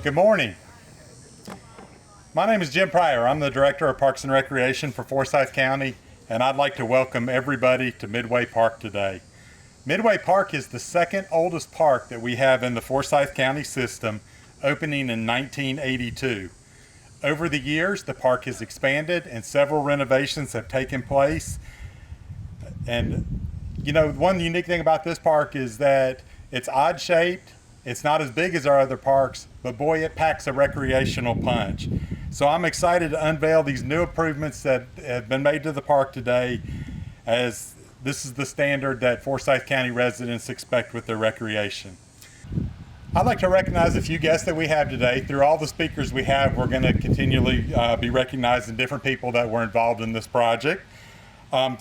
Good morning. My name is Jim Pryor. I'm the Director of Parks and Recreation for Forsyth County, and I'd like to welcome everybody to Midway Park today. Midway Park is the second oldest park that we have in the Forsyth County system, opening in 1982. Over the years, the park has expanded and several renovations have taken place. And you know, one unique thing about this park is that it's odd shaped. It's not as big as our other parks, but boy, it packs a recreational punch. So I'm excited to unveil these new improvements that have been made to the park today, as this is the standard that Forsyth County residents expect with their recreation. I'd like to recognize a few guests that we have today. Through all the speakers we have, we're going to continually be recognizing different people that were involved in this project.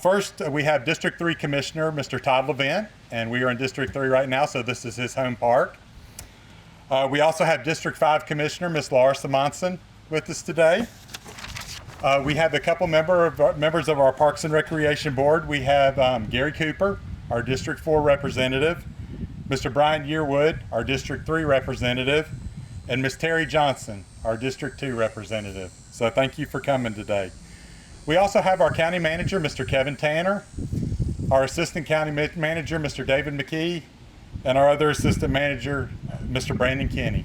First, we have District 3 Commissioner, Mr. Todd Levin, and we are in District 3 right now, so this is his home park. We also have District 5 Commissioner, Ms. Laura Simonson, with us today. We have a couple members of our Parks and Recreation Board. We have Gary Cooper, our District 4 representative, Mr. Brian Yearwood, our District 3 representative, and Ms. Terry Johnson, our District 2 representative. So thank you for coming today. We also have our County Manager, Mr. Kevin Tanner, our Assistant County Manager, Mr. David McKee, and our other Assistant Manager, Mr. Brandon Kinney.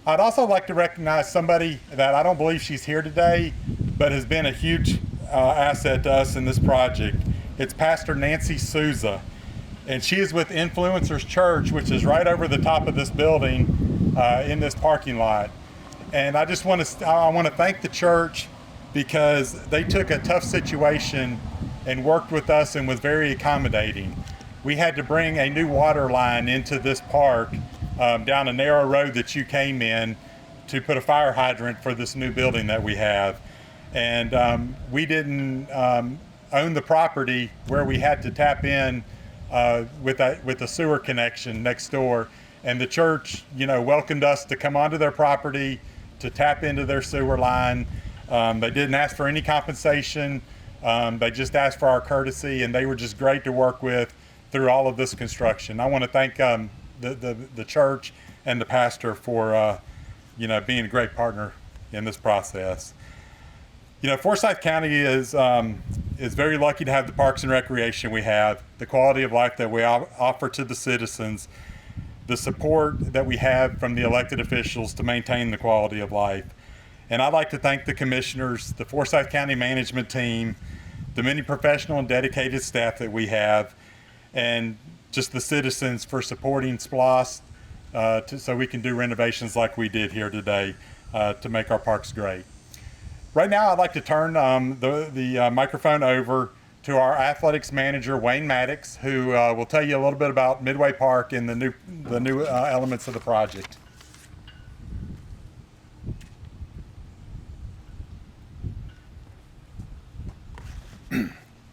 I'd also like to recognize somebody that I don't believe she's here today, but has been a huge asset to us in this project. It's Pastor Nancy Souza, and she is with Influencers Church, which is right over the top of this building in this parking lot. And I just want to thank the church, because they took a tough situation and worked with us and was very accommodating. We had to bring a new water line into this park down a narrow road that you came in to put a fire hydrant for this new building that we have. And we didn't own the property where we had to tap in with a sewer connection next door. And the church, you know, welcomed us to come onto their property to tap into their sewer line. They didn't ask for any compensation. They just asked for our courtesy, and they were just great to work with through all of this construction. I want to thank the church and the pastor for you know, being a great partner in this process. You know, Forsyth County is very lucky to have the parks and recreation we have, the quality of life that we offer to the citizens, the support that we have from the elected officials to maintain the quality of life. And I'd like to thank the commissioners, the Forsyth County management team, the many professional and dedicated staff that we have, and just the citizens for supporting SPLOST so we can do renovations like we did here today to make our parks great. Right now, I'd like to turn the microphone over to our athletics manager, Wayne Maddox, who will tell you a little bit about Midway Park and the new elements of the project.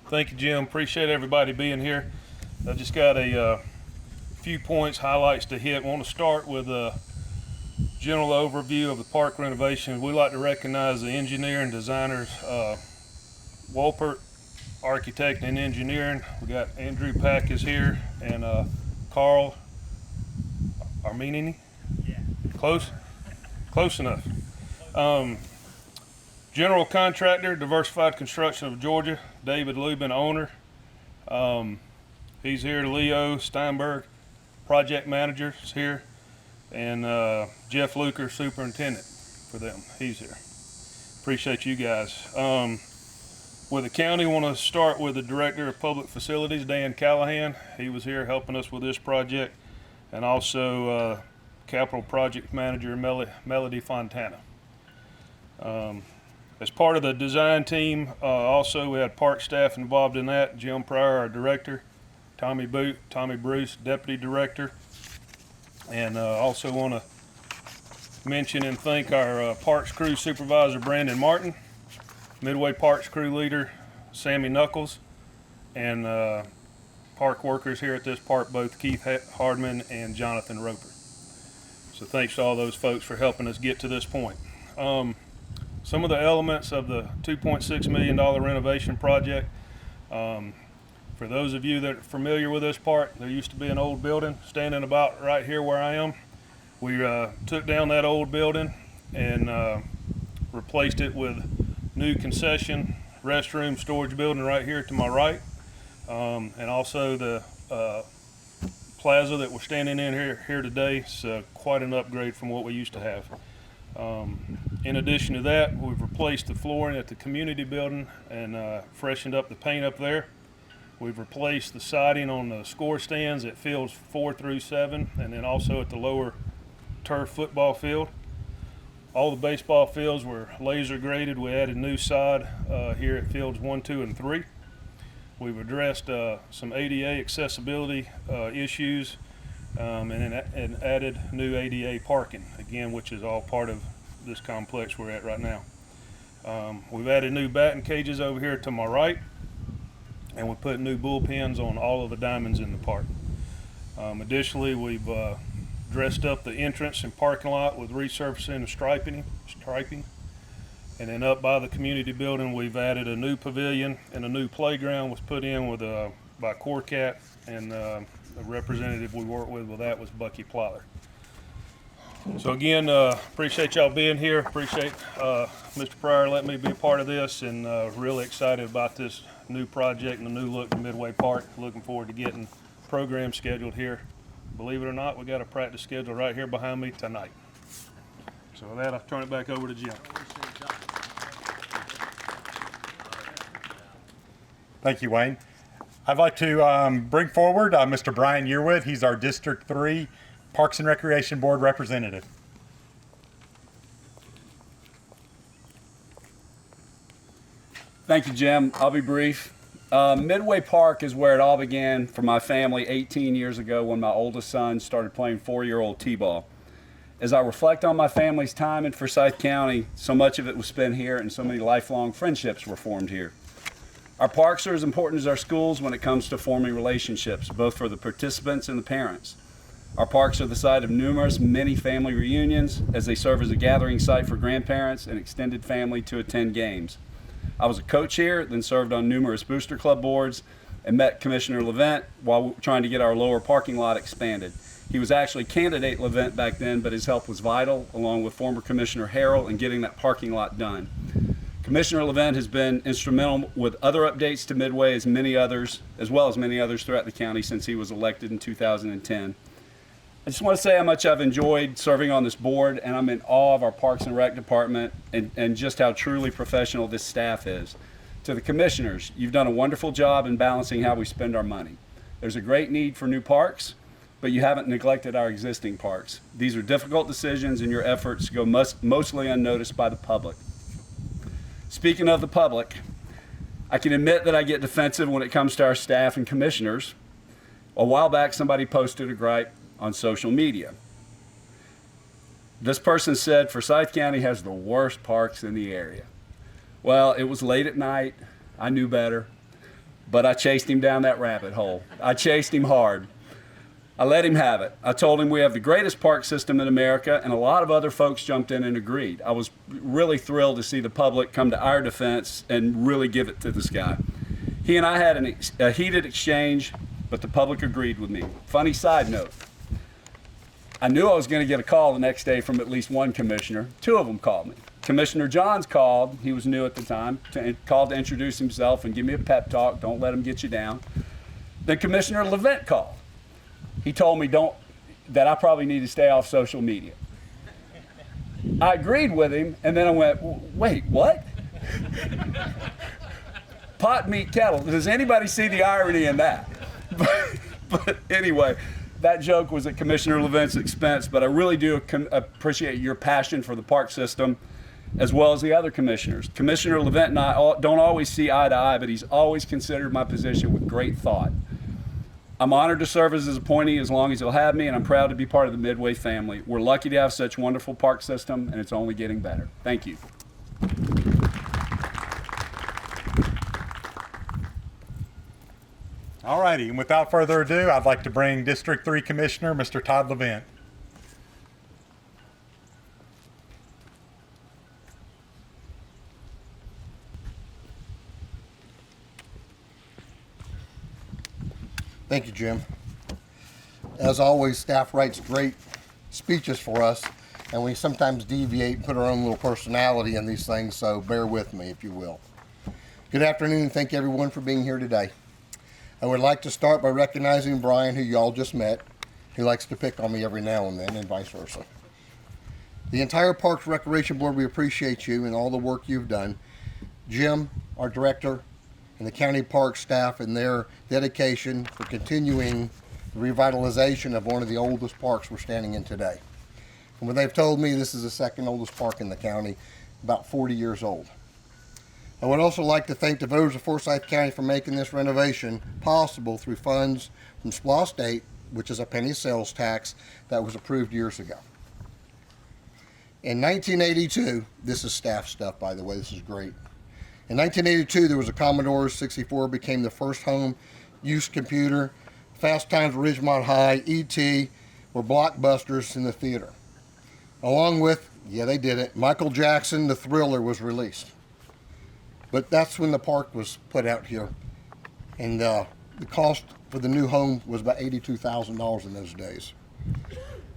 Thank you, Jim. Appreciate everybody being here. I just got a few points, highlights to hit. I want to start with a general overview of the park renovation. We like to recognize the engineer and designers, Wolpert Architect and Engineering. We got Andrew Pack is here, and Carl Armenini. Yeah. Close enough. General contractor, Diversified Construction of Georgia, David Lubin, owner. He's here. Leo Steinberg, project manager, is here, and Jeff Luker, superintendent for them. He's here. Appreciate you guys. With the county, want to start with the Director of Public Facilities, Dan Callahan. He was here helping us with this project, and also Capital Project Manager Melody Fontana. As part of the design team, also we had park staff involved in that. Jim Pryor, our director, Tommy Bruce, deputy director, and also want to mention and thank our parks crew supervisor, Brandon Martin, Midway Parks crew leader, Sammy Knuckles, and park workers here at this park, both Keith Hardman and Jonathan Roper. So thanks to all those folks for helping us get to this point. Some of the elements of the $2.6 million renovation project. For those of you that are familiar with this park, there used to be an old building standing about right here where I am. We took down that old building and replaced it with new concession, restroom, storage building right here to my right, and also the plaza that we're standing in here today is quite an upgrade from what we used to have. In addition to that, we've replaced the flooring at the community building and freshened up the paint up there. We've replaced the siding on the score stands at fields 4 through 7, and then also at the lower turf football field. All the baseball fields were laser graded. We added new sod here at fields 1, 2, and 3. We've addressed some ADA accessibility issues and added new ADA parking, again, which is all part of this complex we're at right now. We've added new batting cages over here to my right, and we put new bullpens on all of the diamonds in the park. Additionally, we've dressed up the entrance and parking lot with resurfacing and striping. And then up by the community building, we've added a new pavilion, and a new playground was put in with by Corcat, and the representative we worked with that was Bucky Plyler. So again, appreciate y'all being here. Appreciate Mr. Pryor letting me be a part of this, and really excited about this new project and the new look to Midway Park. Looking forward to getting programs scheduled here. Believe it or not, we got a practice schedule right here behind me tonight. So with that, I'll turn it back over to Jim. Thank you, Wayne. I'd like to bring forward Mr. Brian Yearwood. He's our District 3 Parks and Recreation Board representative. Thank you, Jim. I'll be brief. Midway Park is where it all began for my family 18 years ago when my oldest son started playing 4-year-old t-ball. As I reflect on my family's time in Forsyth County, so much of it was spent here and so many lifelong friendships were formed here. Our parks are as important as our schools when it comes to forming relationships, both for the participants and the parents. Our parks are the site of many family reunions, as they serve as a gathering site for grandparents and extended family to attend games. I was a coach here, then served on numerous booster club boards, and met Commissioner Levent while trying to get our lower parking lot expanded. He was actually candidate Levent back then, but his help was vital, along with former Commissioner Harrell, in getting that parking lot done. Commissioner Levent has been instrumental with other updates to Midway as well as many others throughout the county since he was elected in 2010. I just want to say how much I've enjoyed serving on this board, and I'm in awe of our Parks and Rec department and just how truly professional this staff is. To the commissioners, you've done a wonderful job in balancing how we spend our money. There's a great need for new parks, but you haven't neglected our existing parks. These are difficult decisions, and your efforts go mostly unnoticed by the public. Speaking of the public, I can admit that I get defensive when it comes to our staff and commissioners. A while back, somebody posted a gripe on social media. This person said Forsyth County has the worst parks in the area. Well, it was late at night. I knew better, but I chased him down that rabbit hole. I chased him hard. I let him have it. I told him we have the greatest park system in America, and a lot of other folks jumped in and agreed. I was really thrilled to see the public come to our defense and really give it to this guy. He and I had a heated exchange, but the public agreed with me. Funny side note, I knew I was going to get a call the next day from at least one commissioner. 2 of them called me. Commissioner Johns called, he was new at the time, called to introduce himself and give me a pep talk, don't let him get you down. Then Commissioner Levent called. He told me that I probably need to stay off social media. I agreed with him, and then I went, wait, what? Pot, meat, kettle. Does anybody see the irony in that? But anyway, that joke was at Commissioner Levent's expense, but I really do appreciate your passion for the park system, as well as the other commissioners. Commissioner Levent and I don't always see eye to eye, but he's always considered my position with great thought. I'm honored to serve as his appointee as long as he'll have me, and I'm proud to be part of the Midway family. We're lucky to have such a wonderful park system, and it's only getting better. Thank you. All righty, and without further ado, I'd like to bring District 3 Commissioner, Mr. Todd Levent. Thank you, Jim. As always, staff writes great speeches for us, and we sometimes deviate and put our own little personality in these things, so bear with me if you will. Good afternoon, and thank everyone for being here today. I would like to start by recognizing Brian, who you all just met. He likes to pick on me every now and then, and vice versa. The entire Parks Recreation Board, we appreciate you and all the work you've done. Jim, our director, and the county park staff and their dedication for continuing the revitalization of one of the oldest parks we're standing in today. From what they've told me, this is the second oldest park in the county, about 40 years old. I would also like to thank the voters of Forsyth County for making this renovation possible through funds from SPLOST State, which is a penny sales tax that was approved years ago. In 1982, this is staff stuff, by the way, this is great. In 1982, there was a Commodore 64, became the first home use computer. Fast Times at Ridgemont High, E.T. were blockbusters in the theater. Along with, yeah, they did it, Michael Jackson, The Thriller was released. But that's when the park was put out here. And the cost for the new home was about $82,000 in those days.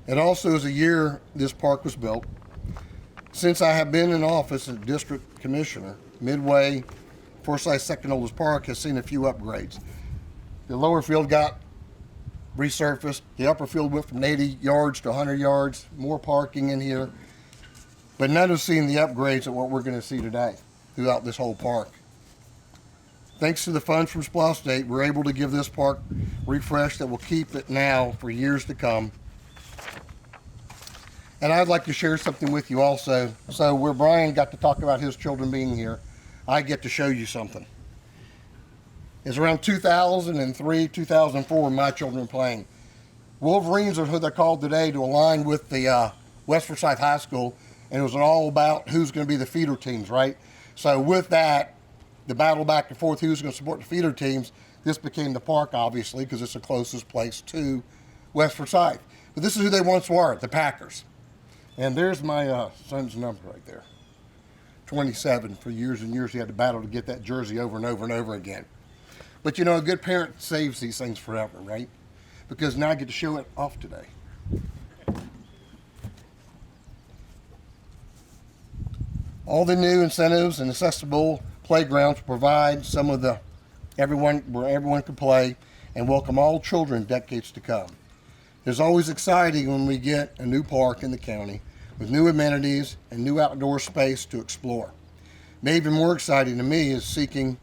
It also is a year this park was built. Since I have been in office as district commissioner, Midway, Forsyth's second oldest park, has seen a few upgrades. The lower field got resurfaced. The upper field went from 80 yards to 100 yards, more parking in here. But none have seen the upgrades of what we're going to see today throughout this whole park. Thanks to the funds from SPLOST State, we're able to give this park refresh that will keep it now for years to come. And I'd like to share something with you also. So where Brian got to talk about his children being here, I get to show you something. It's around 2003, 2004 when my children were playing. Wolverines are who they're called today to align with the West Forsyth High School, and it was all about who's going to be the feeder teams, right? So with that, the battle back and forth, who's going to support the feeder teams, this became the park, obviously, because it's the closest place to West Forsyth. But this is who they once were, the Packers. And there's my son's number right there, 27. For years and years, he had to battle to get that jersey over and over and over again. But you know, a good parent saves these things forever, right? Because now I get to show it off today. All the new incentives and accessible playgrounds provide some of the where everyone can play and welcome all children decades to come. It's always exciting when we get a new park in the county with new amenities and new outdoor space to explore. Maybe even more exciting to me is seeing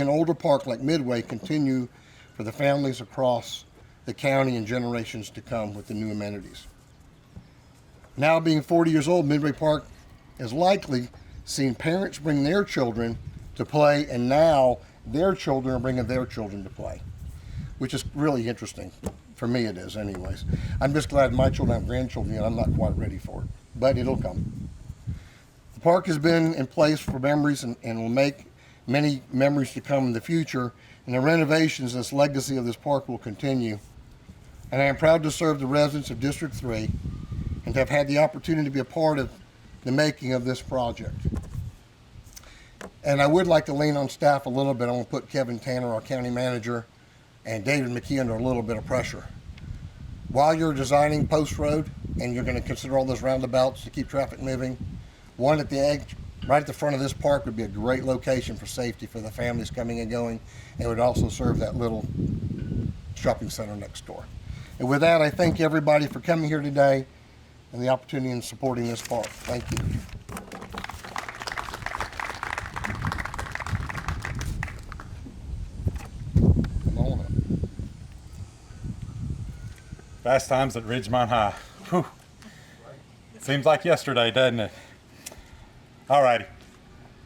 an older park like Midway continue for the families across the county and generations to come with the new amenities. Now being 40 years old, Midway Park has likely seen parents bring their children to play, and now their children are bringing their children to play, which is really interesting. For me it is anyways. I'm just glad my children have grandchildren yet. I'm not quite ready for it, but it'll come. The park has been in place for memories and will make many memories to come in the future, and the renovations, this legacy of this park will continue. And I am proud to serve the residents of District 3 and to have had the opportunity to be a part of the making of this project. And I would like to lean on staff a little bit. I want to put Kevin Tanner, our county manager, and David McKee under a little bit of pressure. While you're designing Post Road and you're going to consider all those roundabouts to keep traffic moving, one at the edge, right at the front of this park would be a great location for safety for the families coming and going, and would also serve that little shopping center next door. And with that, I thank everybody for coming here today and the opportunity in supporting this park. Thank you. Come on up. Fast times at Ridgemont High. Whew. Seems like yesterday, doesn't it? All righty.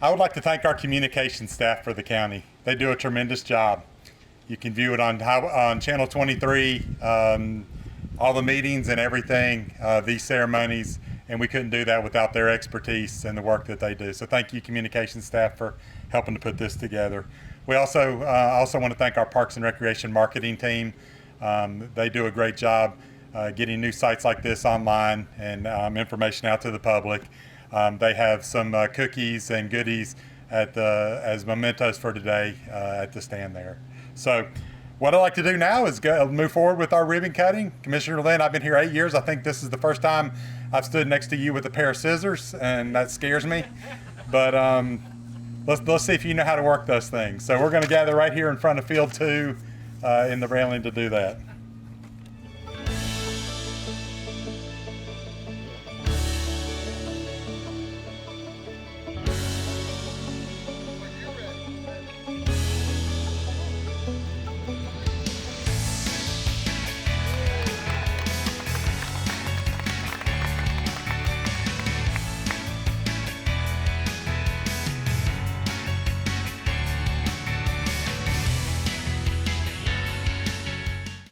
I would like to thank our communications staff for the county. They do a tremendous job. You can view it on Channel 23, all the meetings and everything, these ceremonies, and we couldn't do that without their expertise and the work that they do. So thank you, communications staff, for helping to put this together. We also want to thank our Parks and Recreation marketing team. They do a great job getting new sites like this online and information out to the public. They have some cookies and goodies as mementos for today at the stand there. So what I'd like to do now is move forward with our ribbon cutting. Commissioner Lynn, I've been here 8 years. I think this is the first time I've stood next to you with a pair of scissors, and that scares me. But let's see if you know how to work those things. So we're going to gather right here in front of Field 2 in the railing to do that.